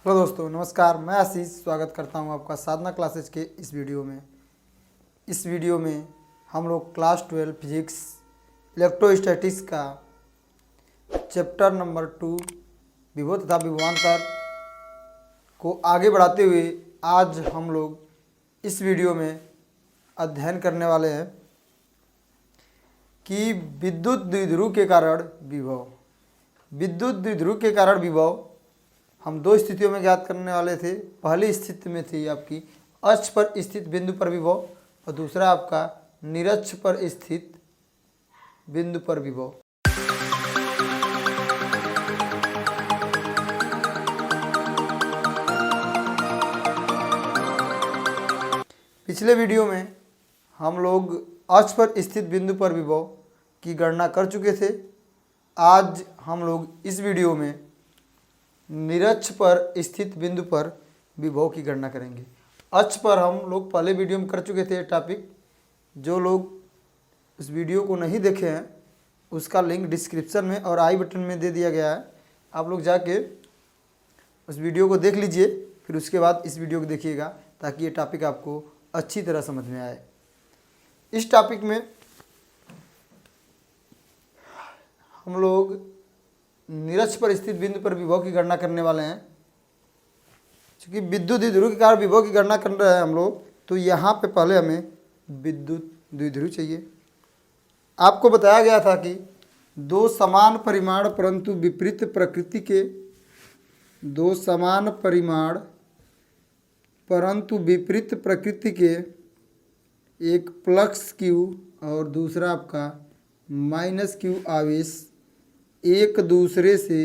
Hello दोस्तों, नमस्कार। मैं आशीष स्वागत करता हूं आपका साधना क्लासेज के इस वीडियो में। इस वीडियो में हम लोग क्लास 12 फिजिक्स इलेक्ट्रोस्टैटिक्स का चैप्टर नंबर 2 विभव तथा विभवांतर को आगे बढ़ाते हुए आज हम लोग इस वीडियो में अध्ययन करने वाले हैं कि विद्युत द्विध्रुव के कारण विभव। विद्युत द्विध्रुव के कारण विभव हम दो स्थितियों में ज्ञात करने वाले थे। पहली स्थिति में थी आपकी अक्ष पर स्थित बिंदु पर विभव और दूसरा आपका निरक्ष पर स्थित बिंदु पर विभव। पिछले वीडियो में हम लोग अक्ष पर स्थित बिंदु पर विभव की गणना कर चुके थे। आज हम लोग इस वीडियो में निरक्ष पर स्थित बिंदु पर विभव की गणना करेंगे। अक्ष पर हम लोग पहले वीडियो में कर चुके थे टॉपिक। जो लोग इस वीडियो को नहीं देखे हैं उसका लिंक डिस्क्रिप्शन में और आई बटन में दे दिया गया है। आप लोग जाके उस वीडियो को देख लीजिए, फिर उसके बाद इस वीडियो को देखिएगा ताकि ये टॉपिक आपको अच्छी तरह समझ में आए। इस टॉपिक में हम लोग निरक्ष पर स्थित बिंदु पर विभव की गणना करने वाले हैं। क्योंकि विद्युत द्विध्रुव के कारण विभव की गणना कर रहे हैं हम लोग, तो यहाँ पे पहले हमें विद्युत द्विध्रुव चाहिए। आपको बताया गया था कि दो समान परिमाण परंतु विपरीत प्रकृति के दो समान परिमाण परंतु विपरीत प्रकृति के एक प्लस क्यू और दूसरा आपका माइनस क्यू आवेश एक दूसरे से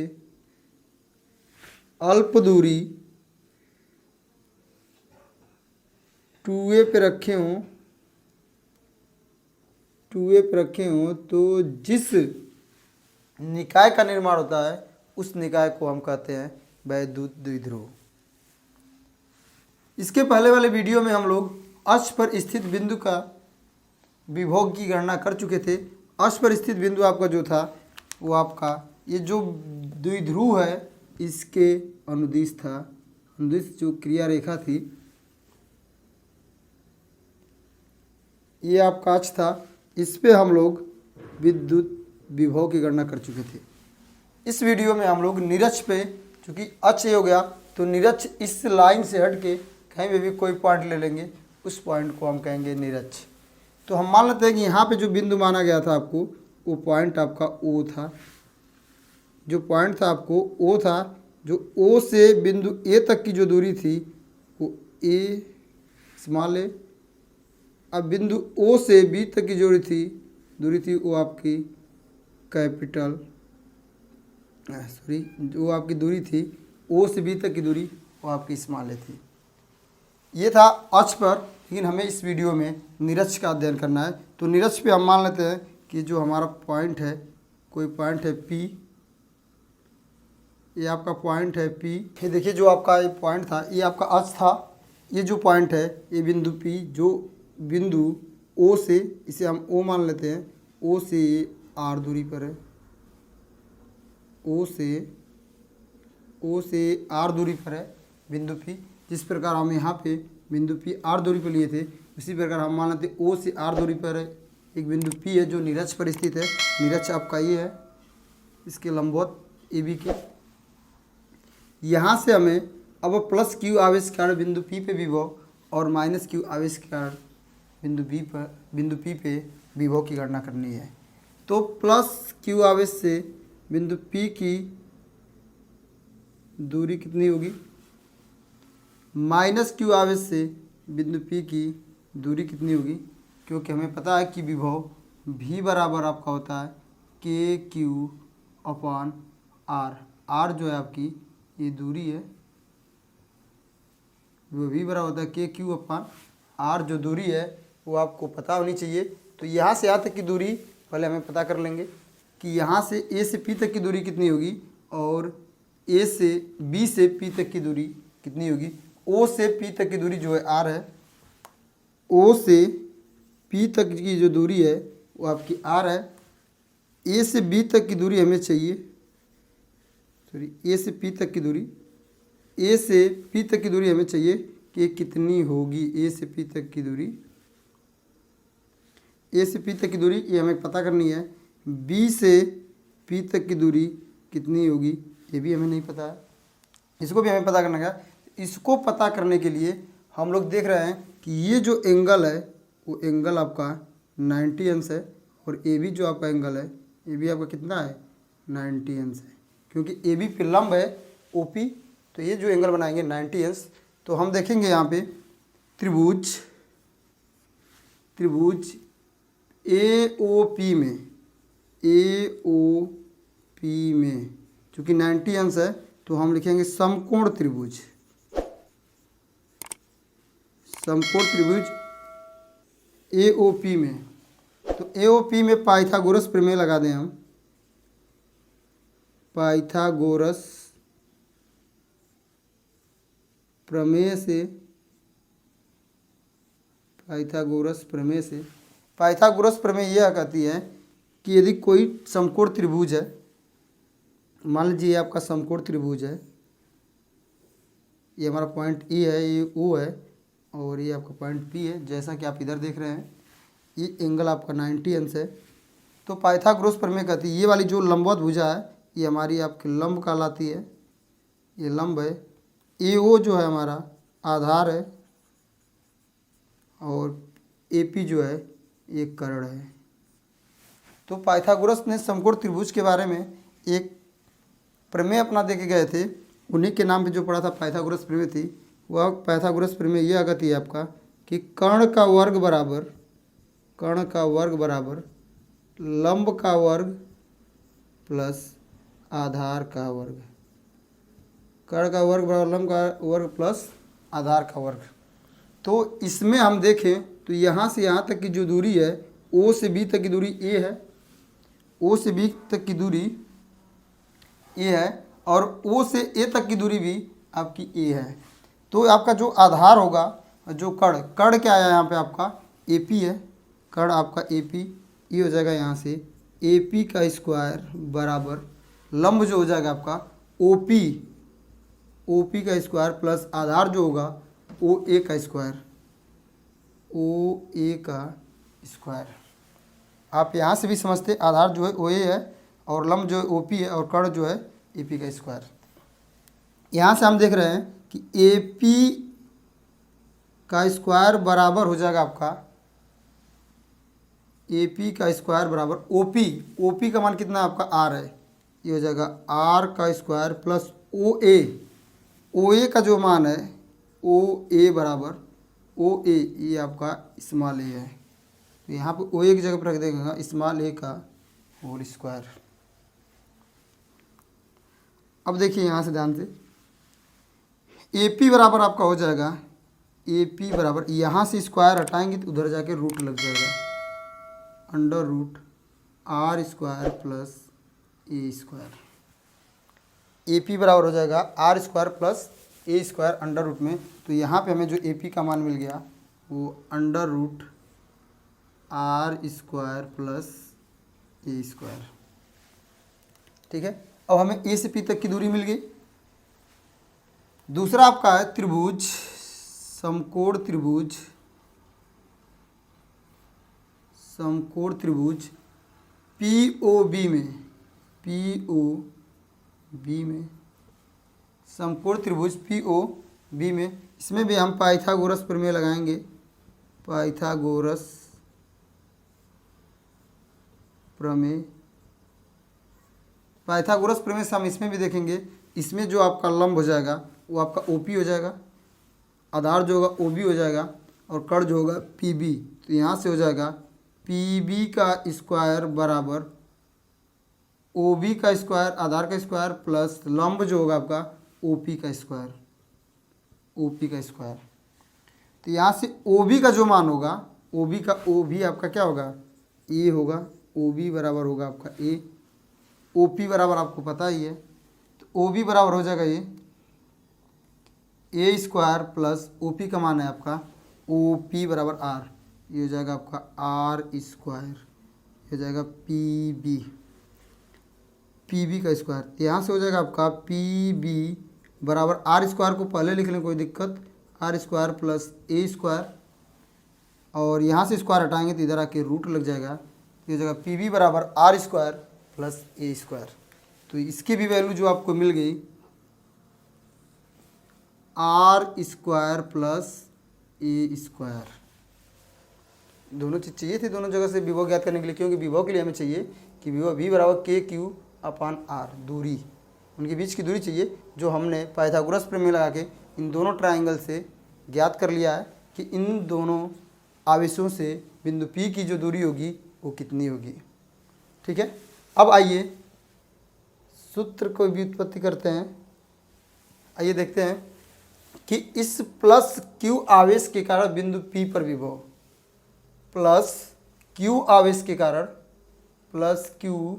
अल्प दूरी 2a पे रखे हों तो जिस निकाय का निर्माण होता है उस निकाय को हम कहते हैं वैद्युत द्विध्रुव। इसके पहले वाले वीडियो में हम लोग अक्ष पर स्थित बिंदु का विभव की गणना कर चुके थे। अक्ष पर स्थित बिंदु आपका जो था वो आपका ये जो द्विध्रुव है इसके अनुदिश था। अनुदिश जो क्रिया रेखा थी ये आपका अक्ष था। इस पे हम लोग विद्युत विभव की गणना कर चुके थे। इस वीडियो में हम लोग निरक्ष पे, चूँकि अक्ष ये हो गया तो निरक्ष इस लाइन से हट के कहीं पे भी कोई पॉइंट ले लेंगे, उस पॉइंट को हम कहेंगे निरक्ष। तो हम मान लेते हैं कि यहाँ पे जो बिंदु माना गया था आपको वो पॉइंट आपका ओ था। जो पॉइंट था आपको ओ था, जो ओ से बिंदु ए तक की जो दूरी थी वो ए स्मॉल ए। अब बिंदु ओ से बी तक की दूरी थी वो आपकी कैपिटल जो आपकी दूरी थी ओ से बी तक की दूरी वो आपकी स्मॉल ए थी। ये था अक्ष पर, लेकिन हमें इस वीडियो में निरक्ष का अध्ययन करना है। तो निरक्ष पे हम मान लेते हैं कि जो हमारा पॉइंट है, कोई पॉइंट है पी, ये आपका पॉइंट है पी। ये देखिए जो आपका ये पॉइंट था ये आपका अक्ष था। ये जो पॉइंट है ये बिंदु पी, जो बिंदु ओ से, इसे हम ओ मान लेते हैं, ओ से आर दूरी पर है। ओ से आर दूरी पर है बिंदु पी। जिस प्रकार हम यहाँ पे बिंदु पी आर दूरी पर लिए थे उसी प्रकार हम मान लेते ओ से आर दूरी पर है एक बिंदु पी है जो निरक्ष पर स्थित है। निरक्ष आपका ये है, इसके लंबवत ए बी के। यहाँ से हमें अब प्लस क्यू आवेश के कारण बिंदु पी पे विभव और माइनस क्यू आवेश के कारण बिंदु पी पे विभव की गणना करनी है। तो प्लस क्यू आवेश से बिंदु पी की दूरी कितनी होगी, माइनस क्यू आवेश से बिंदु पी की दूरी कितनी होगी, क्योंकि हमें पता है कि विभव v बराबर आपका होता है K Q upon are. Are जो है आपकी ये दूरी है, वो v बराबर होता है के क्यू अपॉन आर। जो दूरी है वो आपको पता होनी चाहिए। तो यहाँ से यहाँ तक की दूरी पहले हमें पता कर लेंगे कि यहाँ से ए से पी तक की दूरी कितनी होगी और ए से बी से पी तक की दूरी कितनी होगी। ओ से पी तक की दूरी जो है आर है, ओ से पी तक की जो दूरी है वो आपकी आर है। ए से बी तक की दूरी हमें चाहिए, सॉरी ए से पी तक की दूरी ए से पी तक की दूरी हमें चाहिए कि कितनी होगी। ए से पी तक की दूरी, ए से पी तक की दूरी ये हमें पता करनी है। बी से पी तक की दूरी कितनी होगी ये भी हमें नहीं पता है, इसको भी हमें पता करना है। इसको पता करने के लिए हम लोग देख रहे हैं कि ये जो एंगल है वो एंगल आपका 90 अंश है, और ए बी जो आपका एंगल है ये भी आपका कितना है 90 अंश है, क्योंकि ए बी पे लंब है ओ पी, तो ये जो एंगल बनाएंगे 90 अंश। तो हम देखेंगे यहाँ पे त्रिभुज ए ओ पी में, ए ओ पी में चूँकि 90 अंश है तो हम लिखेंगे समकोण त्रिभुज, समकोण त्रिभुज ए ओ पी में। तो ए ओ पी में पाइथागोरस प्रमेय लगा दें हम, पाइथागोरस प्रमेय से, पाइथागोरस प्रमेय यह कहती है कि यदि कोई समकोण त्रिभुज है, मान लीजिए ये आपका समकोण त्रिभुज है, ये हमारा पॉइंट ई है, ये ओ है, और ये आपका पॉइंट पी है, जैसा कि आप इधर देख रहे हैं ये एंगल आपका 90 अंश है। तो पाइथागोरस प्रमेय कहती है ये वाली जो लंबवत भुजा है ये हमारी आपकी लंब कहलाती है, ये लंब है। ए ओ जो है हमारा आधार है, और ए पी जो है ये कर्ण है। तो पाइथागोरस ने समकोण त्रिभुज के बारे में एक प्रमेय अपना दे के गए थे, उन्हीं के नाम पे जो पढ़ा था पाइथागोरस प्रमेय थी। वह पाइथागोरस प्रमेय यह कहती है आपका कि कर्ण का वर्ग बराबर लंब का वर्ग प्लस आधार का वर्ग, कर्ण का वर्ग बराबर लंब का वर्ग प्लस आधार का वर्ग। तो इसमें हम देखें तो यहाँ से यहाँ तक की जो दूरी है ओ से बी तक की दूरी ए है, ओ से बी तक की दूरी ए है, और ओ से ए तक की दूरी भी आपकी ए है। तो आपका जो आधार होगा, जो कर्ण क्या है यहाँ पे आपका ए पी है, कर्ण आपका ए पी, ये हो जाएगा यहाँ से ए पी का स्क्वायर बराबर लंब जो हो जाएगा आपका ओ पी का स्क्वायर प्लस आधार जो होगा ओ ए का स्क्वायर। आप यहाँ से भी समझते आधार जो है ओ ए है और लंब जो है ओ पी है और कर्ण जो है ए पी का स्क्वायर। यहाँ से हम देख रहे हैं कि ए पी का स्क्वायर बराबर हो जाएगा आपका, ए पी का स्क्वायर बराबर ओ पी का मान कितना है आपका आर है, ये हो जाएगा आर का स्क्वायर प्लस ओ ए का जो मान है ओ ए बराबर ओ ए, ये आपका स्मॉल ए है, तो यहाँ पे ओ ए की जगह पर रख देगा स्मॉल ए का होल स्क्वायर। अब देखिए यहाँ से ध्यान से ए पी बराबर आपका हो जाएगा, ए पी बराबर यहाँ से स्क्वायर हटाएंगे तो उधर जाके रूट लग जाएगा, under root are square plus A square. A P बराबर हो जाएगा आर स्क्वायर प्लस ए स्क्वायर अंडर रूट में। तो यहाँ पे हमें जो ए पी का मान मिल गया वो under root are square plus A square. ठीक है, अब हमें ए से पी तक की दूरी मिल गई। दूसरा आपका है त्रिभुज, समकोण त्रिभुज पी ओ बी में, समकोण त्रिभुज पी ओ बी में। इसमें भी हम पाइथागोरस प्रमेय लगाएंगे, पाइथागोरस प्रमेय से हम इसमें भी देखेंगे। इसमें जो आपका लंब हो जाएगा वो आपका ओ पी हो जाएगा, आधार जो होगा ओ बी हो जाएगा, और कर्ण जो होगा पी बी। तो यहाँ से हो जाएगा पी बी का स्क्वायर बराबर ओ बी का स्क्वायर आधार का स्क्वायर प्लस लंब जो होगा आपका ओ पी का स्क्वायर। तो यहाँ से ओ बी का जो मान होगा ओ बी आपका क्या होगा ए होगा, ओ बी बराबर होगा आपका ए, ओ पी बराबर आपको पता ही है, तो ओ बी बराबर हो जाएगा ये ए स्क्वायर प्लस ओ पी का मान है आपका ओ पी बराबर आर, ये हो जाएगा आपका आर स्क्वायर, ये हो जाएगा पी बी का स्क्वायर। यहाँ से हो जाएगा आपका पी बी बराबर आर स्क्वायर को पहले लिख लें, कोई दिक्कत, आर स्क्वायर प्लस ए स्क्वायर, और यहाँ से स्क्वायर हटाएंगे तो इधर आके रूट लग जाएगा, ये जगह पी बी बराबर आर स्क्वायर प्लस ए स्क्वायर। तो इसकी भी वैल्यू जो आपको मिल गई आर स्क्वायर प्लस ए स्क्वायर। दोनों चीज़ चाहिए थी दोनों जगह से विभव ज्ञात करने के लिए, क्योंकि विभव के लिए हमें चाहिए कि विभव वी बराबर के क्यू अपान आर, दूरी, उनके बीच की दूरी चाहिए, जो हमने पाइथागोरस प्रमेय लगा के इन दोनों ट्रायंगल से ज्ञात कर लिया है कि इन दोनों आवेशों से बिंदु P की जो दूरी होगी वो कितनी होगी। ठीक है, अब आइए सूत्र को भी उत्पत्ति करते हैं। आइए देखते हैं कि इस प्लस Q आवेश के कारण बिंदु P पर विभव, प्लस Q आवेश के कारण, प्लस Q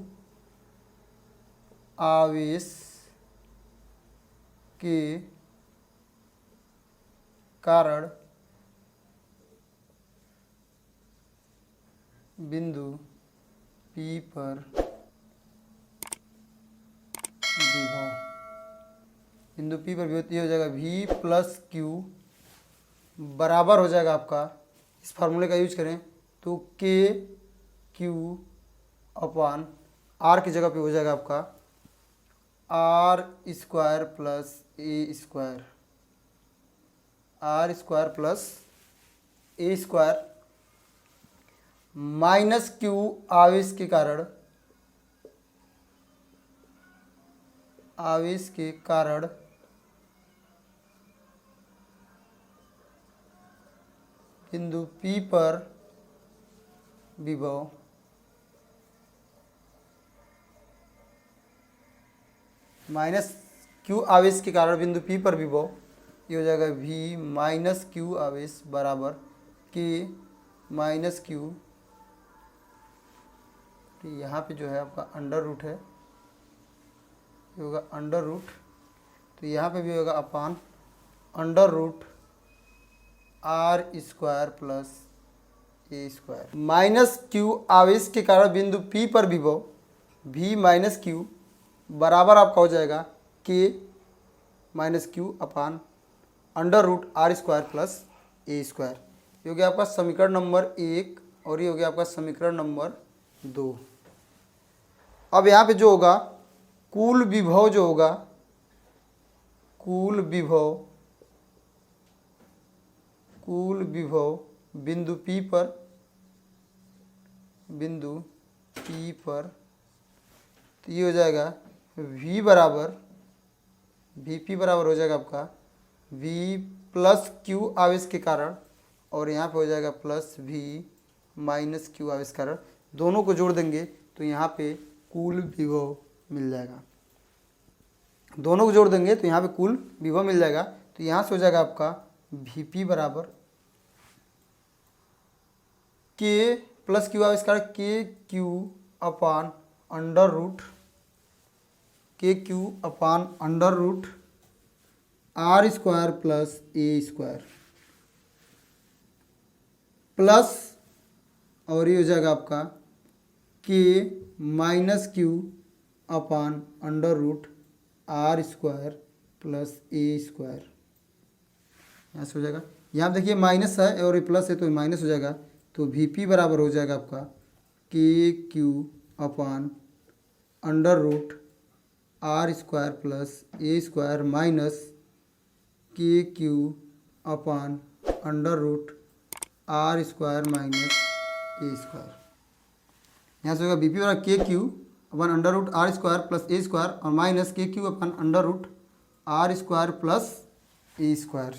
आवेश के कारण बिंदु P पर विभव, बिंदु P पर विभव ये हो जाएगा V प्लस Q बराबर हो जाएगा आपका, इस फार्मूले का यूज करें तो K Q अपान R की जगह पे हो जाएगा आपका आर स्क्वायर प्लस ए स्क्वायर, आर स्क्वायर प्लस ए स्क्वायर माइनस Q आवेश के कारण, आवेश के कारण बिंदु P पर विभव, माइनस Q आवेश के कारण बिंदु P पर विभव, ये हो जाएगा V माइनस Q आवेश बराबर K माइनस Q, तो यहाँ पे जो है आपका अंडर रूट है, ये होगा अंडर रूट, तो यहाँ पे भी होगा upon under root are square plus A square. Minus Q आवेश के कारण बिंदु P पर विभव V माइनस Q बराबर आपका हो जाएगा K minus Q upon under root are square plus A square. ये हो गया आपका समीकरण नंबर 1 और ये हो गया आपका समीकरण नंबर 2। अब यहाँ पे जो होगा कुल विभव जो होगा, कुल विभव बिंदु P पर, बिंदु P पर, तो ये हो जाएगा V बराबर, Vp बराबर हो जाएगा आपका V प्लस Q आवेश के कारण, और यहाँ पे हो जाएगा प्लस V माइनस Q आवेश के कारण, दोनों को जोड़ देंगे तो यहाँ पे कुल विभव मिल जाएगा, दोनों को जोड़ देंगे तो यहाँ पे कुल विभव मिल जाएगा। तो यहाँ से हो जाएगा आपका Vp बराबर K प्लस Q आवेश के कारण K Q upon under root, K Q upon under root are square plus A square, plus और ये हो जाएगा आपका K minus Q upon under root are square plus A square, यहाँ से हो जाएगा, यहाँ देखिए माइनस है और ये प्लस है तो माइनस हो जाएगा, तो Vp बराबर हो जाएगा आपका k Q upon under root are square plus A square minus के Q upon under root are square minus a square. यहाँ से होगा Vp बराबर k q upon under root are square plus A square और minus के q upon under root are square plus A square.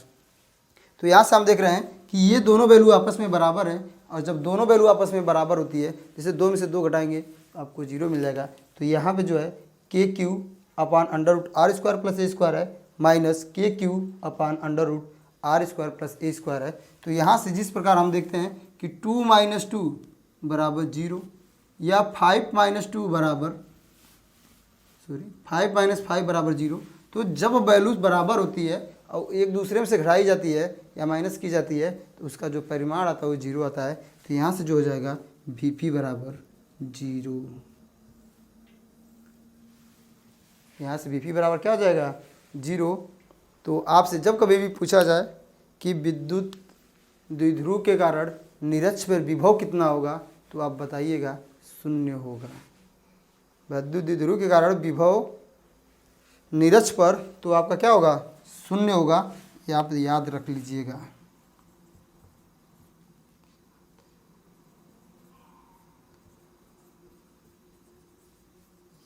तो यहाँ से हम देख रहे हैं कि ये दोनों वैल्यू आपस में बराबर हैं, और जब दोनों वैल्यू आपस में बराबर होती है, जैसे 2 में से 2 घटाएंगे तो आपको 0 मिल जाएगा। तो यहाँ पे जो है K Q upon under root are square plus A square है, माइनस के Q upon under root are square plus A square है। तो यहाँ से जिस प्रकार हम देखते हैं कि 2 माइनस 2 बराबर 0 या 5 माइनस 2 बराबर 5 माइनस 5 बराबर 0, तो जब वैल्यूज बराबर होती है और एक दूसरे में से घटाई जाती है या माइनस की जाती है तो उसका जो परिमाण आता है वो 0 आता है। तो यहाँ से जो हो जाएगा Vp बराबर 0, यहाँ से Vp बराबर क्या हो जाएगा 0, तो आपसे जब कभी भी पूछा जाए कि विद्युत द्विध्रुव के कारण निरक्ष पर विभव कितना होगा, तो आप बताइएगा 0 होगा। विद्युत द्विध्रुव के कारण विभव निरक्ष पर तो आपका क्या होगा, 0 होगा। ये आप याद रख लीजिएगा।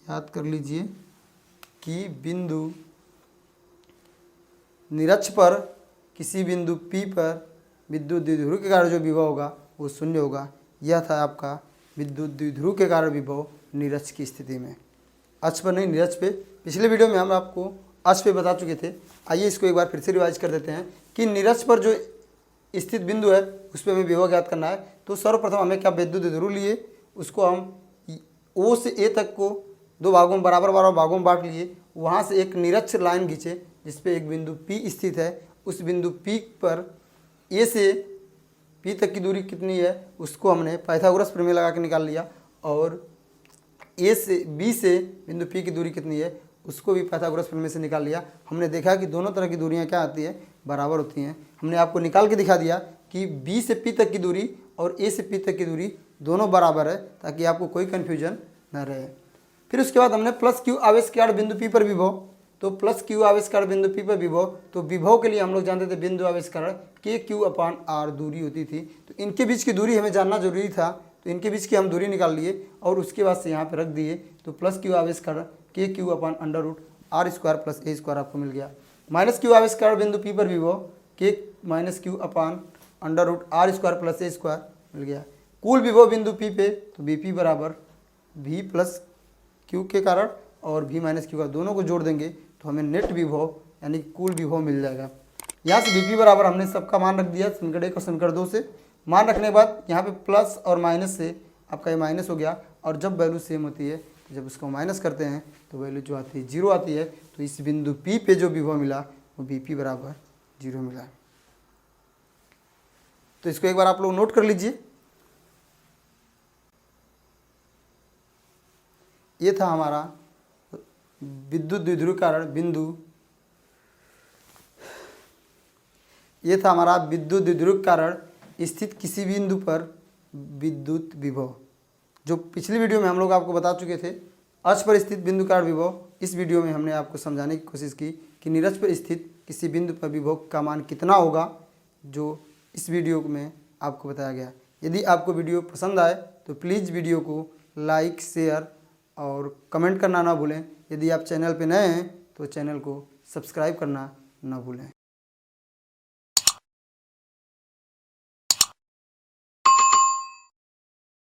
याद कर लीजिए कि बिंदु निरक्ष पर किसी बिंदु P पर विद्युत द्विध्रुव के कारण जो विभव होगा वो 0 होगा। यह था आपका विद्युत द्विध्रुव के कारण विभव निरक्ष की स्थिति में। अक्ष पर नहीं, निरक्ष पे। पिछले वीडियो में हम आपको अक्ष पे बता चुके थे। आइए इसको एक बार फिर से रिवाइज कर देते हैं कि निरक्ष पर जो स्थित बिंदु है उस पर हमें विभव ज्ञात करना है। तो सर्वप्रथम हमें क्या विद्युत द्विध्रुव लिए, उसको हम O से A तक को 2 भागों में बराबर भागों में बांट लिए। वहाँ से एक निरक्ष लाइन खींचे जिसपे एक बिंदु P स्थित है। उस बिंदु P पर A से P तक की दूरी कितनी है उसको हमने पाइथागोरस प्रमेय लगा के निकाल लिया, और A से B से बिंदु P की दूरी कितनी है उसको भी पाइथागोरस प्रमेय से निकाल लिया। हमने देखा कि दोनों तरह की दूरियां क्या आती है, बराबर होती हैं। हमने आपको निकाल के दिखा दिया कि B से P तक की दूरी और A से P तक की दूरी दोनों बराबर है, ताकि आपको कोई कन्फ्यूजन न रहे। फिर उसके बाद हमने प्लस Q आवेश के कारण बिंदु P पर विभव, तो प्लस Q आवेश के कारण बिंदु P पर विभव। तो विभव के लिए हम लोग जानते थे बिंदु आवेश के कारण KQ/R दूरी होती थी। तो इनके बीच की दूरी हमें जानना जरूरी था, तो इनके बीच की हम दूरी निकाल लिए और उसके बाद से यहाँ पे रख दिए। तो प्लस Q आवेश के कारण KQ/√R² + A² आपको मिल गया। माइनस Q आवेश के कारण बिंदु P पर विभव K - Q/√R² + A² मिल गया। कुल विभव बिंदु P पे, तो Vp बराबर V + Q के कारण और V - Q का दोनों को जोड़ देंगे तो हमें नेट विभव यानी कुल विभव मिल जाएगा। यहाँ से Vp बराबर हमने सबका मान रख दिया समीकरण 1 और समीकरण 2 से। मान रखने के बाद यहाँ पे प्लस और माइनस से आपका ये माइनस हो गया, और जब वैल्यू सेम होती है तो जब उसको माइनस करते हैं तो वैल्यू जो आती है 0 आती है। तो इस बिंदु P पे जो विभव मिला वो Vp बराबर 0 मिला। तो इसको एक बार आप लोग नोट कर लीजिए। ये था हमारा विद्युत द्विध्रुव कारण बिंदु, ये था हमारा विद्युत द्विध्रुव कारण स्थित किसी बिंदु पर विद्युत विभव, जो पिछली वीडियो में हम लोग आपको बता चुके थे। अक्ष पर स्थित बिंदु कारण विभव, इस वीडियो में हमने आपको समझाने की कोशिश की कि निरक्ष पर स्थित किसी बिंदु पर विभव का मान कितना होगा, जो इस वीडियो में आपको बताया गया। यदि आपको वीडियो पसंद आए तो प्लीज़ वीडियो को लाइक, शेयर और कमेंट करना ना भूलें। यदि आप चैनल पर नए हैं तो चैनल को सब्सक्राइब करना ना भूलें।